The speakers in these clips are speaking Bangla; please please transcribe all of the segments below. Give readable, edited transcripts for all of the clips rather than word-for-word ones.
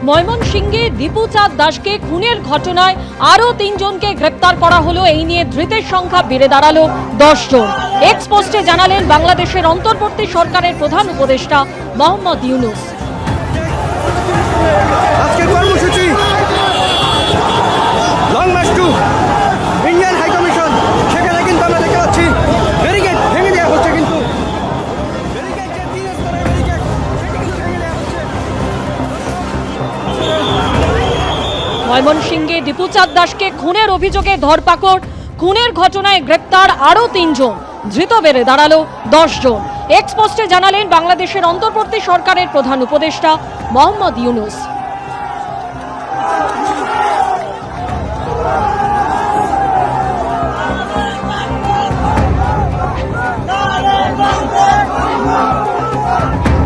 ময়মনসিংহে দীপুচাঁদ দাসকে খুনের ঘটনায় আরও ৩ জনকে গ্রেপ্তার করা হলো। এই নিয়ে ধৃতের সংখ্যা বেড়ে দাঁড়ালো ১০ জন। এক্স পোস্টে জানালেন বাংলাদেশের অন্তর্বর্তী সরকারের প্রধান উপদেষ্টা মোহাম্মদ ইউনূস। আজকের কর্মসূচি long march to Indian high commission. সেখানে কিন্তু আমরা দেখতে পাচ্ছি ব্যারিকেড ভেঙে দেওয়া হচ্ছে, কিন্তু ময়মনসিংহে দীপুচাঁদ দাসকে খুনের অভিযোগে ধরপাকড়, খুনের ঘটনায় গ্রেপ্তার আরও ৩ জন, ধৃত বেড়ে দাঁড়ালো ১০ জন। এক্স পোস্টে জানালেন বাংলাদেশের অন্তর্বর্তী সরকারের প্রধান উপদেষ্টা মোহাম্মদ ইউনূস।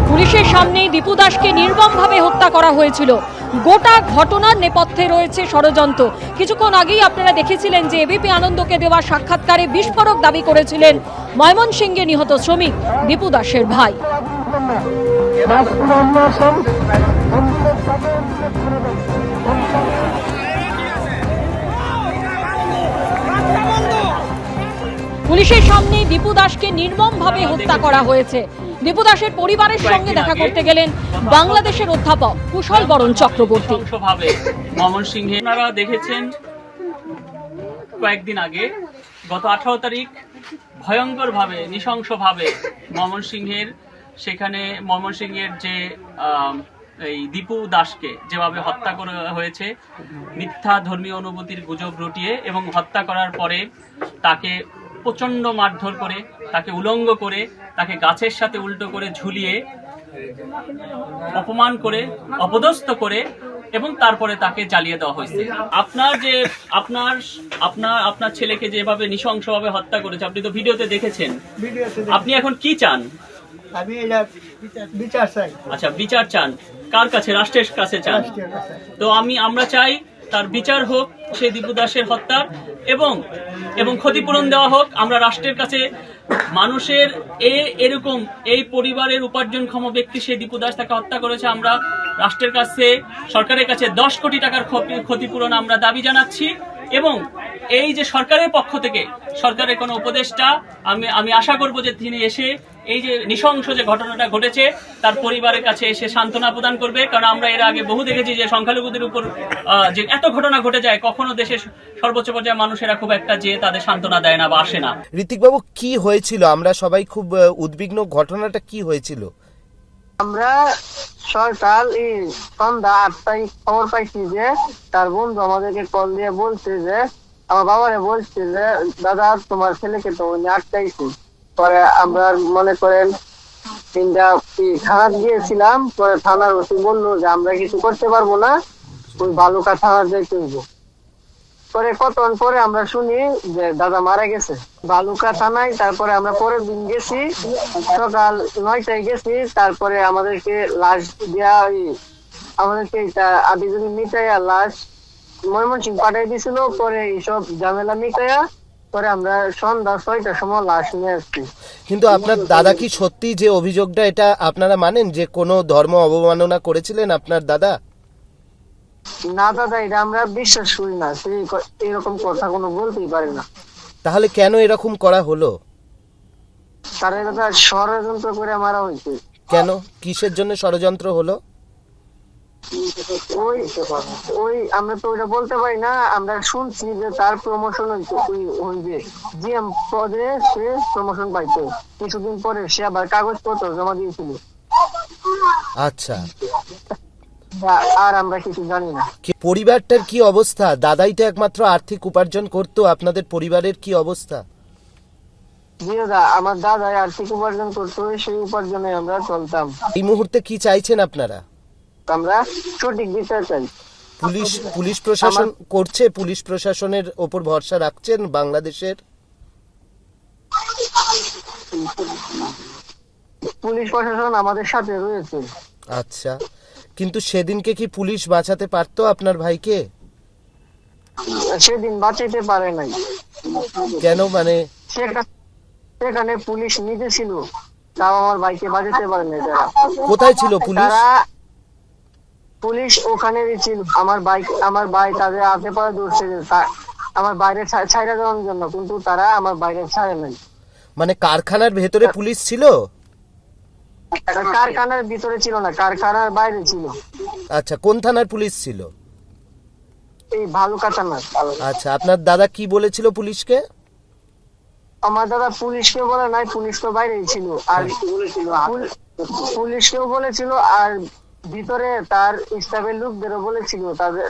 পুলিশের সামনেই দীপু দাসকে নির্মমভাবে হত্যা করা হয়েছিল। গোটা ঘটনার নেপথ্যে রয়েছে ষড়যন্ত্র। কিছুক্ষণ আগেই আপনারা দেখেছিলেন যে এবিপি আনন্দকে দেওয়া সাক্ষাৎকারে বিস্ফোরক দাবি করেছিলেন ময়মনসিংহে নিহত শ্রমিক দীপু দাসের ভাই। পুলিশের সামনে দীপু দাসকে নির্মমভাবে হত্যা করা হয়েছে। দীপু দাসের পরিবারের সঙ্গে দেখা করতে গেলেন বাংলাদেশের অধ্যাপক কুশল বরণ চক্রবর্তী। ময়মনসিংহে আপনারা দেখেছেন কয়েকদিন আগে গত 18 তারিখ ভয়ঙ্করভাবে নৃশংসভাবে ময়মনসিংহের যে এই দীপু দাসকে যেভাবে হত্যা করা হয়েছে মিথ্যা ধর্মীয় অনুভূতির গুজব রটিয়ে, এবং হত্যা করার পরে তাকে প্রচন্ড মারধর করে, তাকে উলঙ্গ করে, তাকে গাছের সাথে উল্টো করে ঝুলিয়ে অপমান করে, অপদস্থ করে, এবং তারপরে তাকে জ্বালিয়ে দেওয়া হয়েছে। আপনার ছেলেকে যেভাবে নৃশংসভাবে হত্যা করেছে আপনি তো ভিডিওতে দেখেছেন। আপনি এখন কি চান? আমি এটা বিচার চাই। আচ্ছা, বিচার চান কার কাছে? রাষ্ট্রের কাছে চান। তো আমরা চাই তার বিচার হোক সেই দীপু দাসের হত্যার, এবং ক্ষতিপূরণ দেওয়া হোক। আমরা রাষ্ট্রের কাছে মানুষের এরকম এই পরিবারের উপার্জনক্ষম ব্যক্তি সেই দীপু দাস তাকে হত্যা করেছে, আমরা রাষ্ট্রের কাছে, সরকারের কাছে 10 কোটি টাকার ক্ষতিপূরণ আমরা দাবি জানাচ্ছি। এবং এই যে সরকারের পক্ষ থেকে সরকারের কোনো উপদেষ্টা, আমি আশা করব যে তিনি এসে এই যে নৃশংস যে ঘটনাটা ঘটেছে তার পরিবারের কাছে এসে সান্ত্বনা প্রদান করবে। কারণ আমরা এর আগে বহু দেখেছি যে সংখ্যালঘুদের উপর যে এত ঘটনা ঘটে যায়, কখনো দেশের সর্বোচ্চ পর্যায়ে মানুষেরা খুব একটা যে তাদের সান্ত্বনা দেয় না বা আসে না। ঋত্বিকবাবু, কি হয়েছিল? আমরা সবাই খুব উদ্বিগ্ন। ঘটনাটা কি হয়েছিল? আমরা সকাল সন্ধ্যা 8টায় খবর পাইছি যে তার বন্ধু আমাদেরকে কল দিয়ে বলছে যে আমার বাবারে বলছে যে দাদা তোমার ছেলেকে তো উনি আটকাইছে। পরে আমরা মনে করেন থানা গিয়েছিলাম। পরে থানার ওসি বললো যে আমরা কিছু করতে পারবো না, ওই বালুকা থানা যাইতে হইব। পরে কতক্ষণ পরে আমরা শুনি যে দাদা মারা গেছে বালুকা থানায়। তারপরে আমরা পরের দিন গেছি, সকাল 9টায় গেছি। তারপরে আমাদেরকে লাশ দেওয়া, আমাদেরকে আদিজনী মিটাইয়া লাশ ময়মনসিংহ পাঠাই দিছিল। পরে এইসব ঝামেলা মিটাইয়া পরে আমরা সন্ধ্যা 6টার সময় লাশ নিয়ে আসছি। কিন্তু আপনার দাদা কি সত্যি যে অভিযোগটা, এটা আপনারা মানেন যে কোনো ধর্ম অবমাননা করেছিলেন আপনার দাদা? না দাদা, এটা আমরা বিশ্বাস করি না, এরকম কথা কোনো বলতেই পারে না। তাহলে কেন এরকম করা হলো? তারা দাদা ষড়যন্ত্র করে মারা হয়েছে। কেন, কিসের জন্য ষড়যন্ত্র হলো? ওই আমরা তো ওইটা বলতে পারি না। আমরা শুনছি যে তার প্রমোশন হইবে, জিএম পদে সে প্রমোশন পাইতো। কিছুদিন পরে সে আবার কাগজপত্র জমা দিয়েছিল। আচ্ছা, আর আমরা কিছু জানি না। পরিবারটার কি অবস্থা? দাদাই তো একমাত্র আর্থিক উপার্জন করতো, আপনাদের পরিবারের কি অবস্থা? জি দাদা, আমার দাদাই আর্থিক উপার্জন করতো, সেই উপার্জনে আমরা চলতাম। এই মুহূর্তে কি চাইছেন আপনারা? আমরা সঠিক বিচার চাই। পুলিশ প্রশাসন করছে, পুলিশ প্রশাসনের ওপর ভরসা রাখছেন বাংলাদেশের? পুলিশ প্রশাসন আমাদের সাথে রয়েছে। আচ্ছা, কিন্তু সেদিনকে কি পুলিশ বাঁচাতে পারতো আপনার ভাইকে? সেদিন বাঁচাইতে পারে নাই। কেন? মানে সেখানে পুলিশ নিজে ছিল, তাও আমার ভাইকে বাঁচাতে পারে নাই। তারা কোথায় ছিল পুলিশ? পুলিশ ওখানে ছিল, আমার ভাই তাদের হাতে পরে ধরছে যে আমার বাইরে ছাইরা দেওয়ার জন্য, কিন্তু তারা আমার বাইরে ছাড়ে নাই। মানে কারখানার ভেতরে পুলিশ ছিল? কারখানার ভিতরে ছিল না, কারখানার বাইরে ছিল। আচ্ছা, কোন থানার পুলিশ ছিল? এই ভালুকা থানা। আচ্ছা, আপনার দাদা কি বলেছিল পুলিশকে? আমার দাদা পুলিশকে বলে নাই, পুলিশ তো বাইরেই ছিল। আর পুলিশকেও বলেছিল, আর ভিতরে তার স্টাফের লোকদেরও বলেছিল,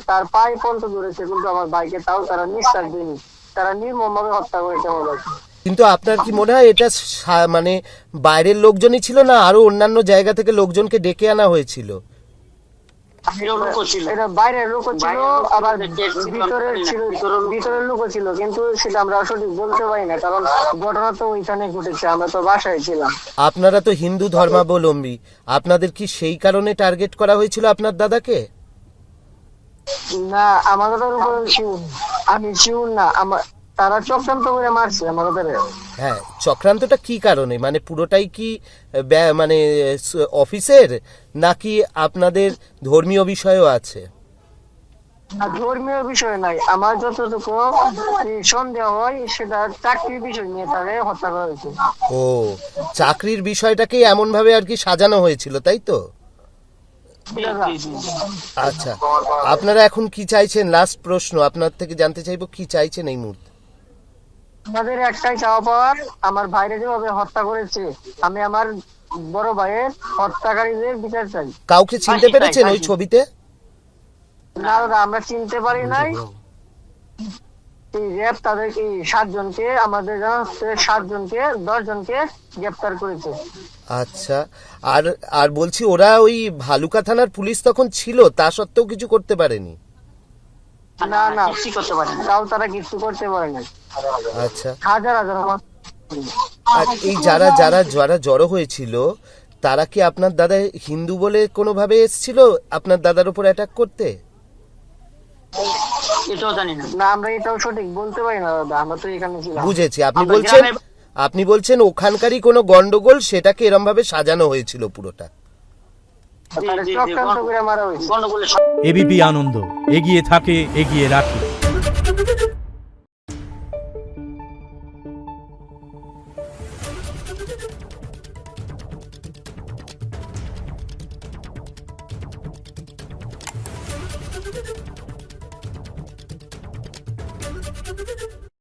তার পায়ে পর্যন্ত ধরেছে, কিন্তু আমার ভাইকে তাও তারা নিঃশ্বাস দেয়নি, তারা নির্মম ভাবে হত্যা করেছে আমার ভাইকে। কিন্তু আপনার কি মনে হয় এটা মানে বাইরের লোকজনই ছিল, না আরো অন্যান্য জায়গা থেকে লোকজনকে ডেকে আনা হয়েছিল? এটা বাইরের লোকও ছিল, আবার ভিতরের লোকও ছিল, কিন্তু সেটা আমরা সঠিক বলতে পারি না, কারণ ঘটনা তো ওইখানে ঘটেছে, আমরা তো বাসায় ছিলাম। আপনারা তো হিন্দু ধর্মাবলম্বী, আপনাদের কি সেই কারণে টার্গেট করা হয়েছিল আপনার দাদাকে? না, আমার দাদার উপর আমি শিউর না, তারা চক্রান্ত করে মারছে আমার দাদারে। হ্যাঁ, চক্রান্তটা কি কারণে, মানে পুরোটাই কি মানে অফিসের, নাকি আপনাদের ধর্মীয় বিষয়ও আছে? ধর্মীয় বিষয় নাই, আমার যতটুকু সন্দেহ হয় সেটা চাকরির বিষয় নিয়ে তাদের হত্যা করা হয়েছে। ও, চাকরির বিষয়টাকে এমন ভাবে আর কি সাজানো হয়েছিল, তাই তো? আচ্ছা, আপনারা এখন কি চাইছেন? লাস্ট প্রশ্ন আপনার থেকে জানতে চাইবো, কি চাইছেন এই মুহূর্তে? আমাদের একটাই চাওয়া পাওয়ার, আমার ভাইরে যেভাবে হত্যা করেছে, আমি আমার বড় ভাইয়ের হত্যাকারীদের বিচার চাই। কাউকে চিনতে পেরেছেন ওই ছবিতে? না দাদা, আমরা চিনতে পারি নাই। এই র্যাব তাদের এই 7 জনকে, আমাদের 10 জনকে গ্রেফতার করেছে। আচ্ছা, আর আর বলছি, ওরা ওই ভালুকা থানার পুলিশ তখন ছিল, তা সত্ত্বেও কিছু করতে পারেনি? না না, কিছু করতে পারে না, তাও তারা কিছু করতে পারে না। আচ্ছা, হাজার হাজার আর এই যারা যারা যারা জড়ো হয়েছিল, তারা কি আপনার দাদা হিন্দু বলে কোনোভাবে এসেছিল আপনার দাদার উপর অ্যাটাক করতে? এটাও জানি না। না, আমরা এটাও সঠিক বলতে পারি না দাদা, আমরা তো এখানে ছিলাম। বুঝেছি, আপনি বলছেন ওখানকারই কোনো গন্ডগোল, সেটাকে এরম ভাবে সাজানো হয়েছিল পুরোটা। চক্রান্ত করে মারা হয়েছে। এবিপি আনন্দ, এগিয়ে থাকে, এগিয়ে রাখে।